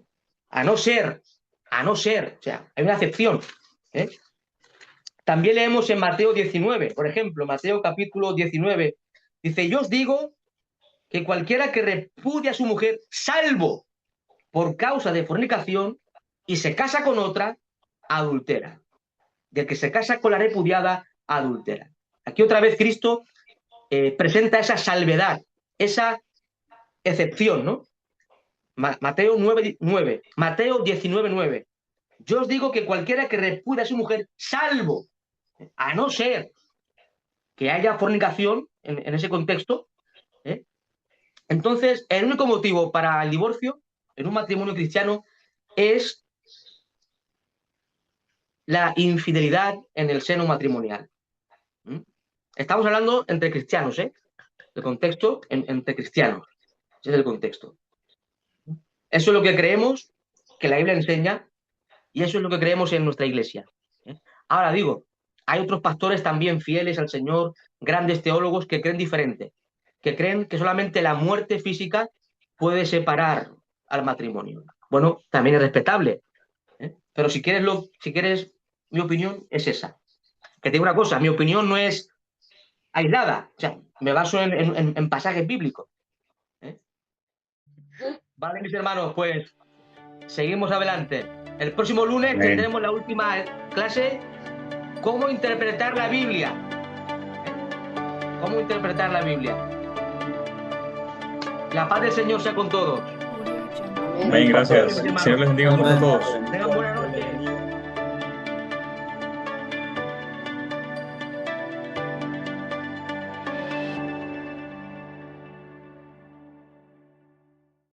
A no ser, o sea, hay una excepción. ¿Eh? También leemos en Mateo 19, por ejemplo, Mateo capítulo 19, dice, yo os digo que cualquiera que repudie a su mujer, salvo por causa de fornicación, y se casa con otra, adultera. Del que se casa con la repudiada, adultera. Aquí otra vez Cristo presenta esa salvedad, esa excepción, ¿no? Mateo 9, 9, Mateo 19, 9. Yo os digo que cualquiera que repudia a su mujer, salvo, a no ser que haya fornicación en ese contexto, ¿eh? Entonces, el único motivo para el divorcio en un matrimonio cristiano es la infidelidad en el seno matrimonial. ¿Mm? Estamos hablando entre cristianos, ¿eh? El contexto entre cristianos. Ese es el contexto. Eso es lo que creemos que la Biblia enseña Y eso es lo que creemos en nuestra iglesia. Ahora digo, hay otros pastores también fieles al Señor, grandes teólogos que creen diferente, que creen que solamente la muerte física puede separar al matrimonio. Bueno, también es respetable, pero si quieres, mi opinión es esa. Que te digo una cosa, mi opinión no es aislada, o sea, me baso en pasajes bíblicos. Vale, mis hermanos, pues seguimos adelante. El próximo lunes Amén. tendremos la última clase, cómo interpretar la Biblia. ¿Cómo interpretar la Biblia? La paz del Señor sea con todos. Amén, gracias. Señor les bendiga mucho a todos. Tengan buena noche.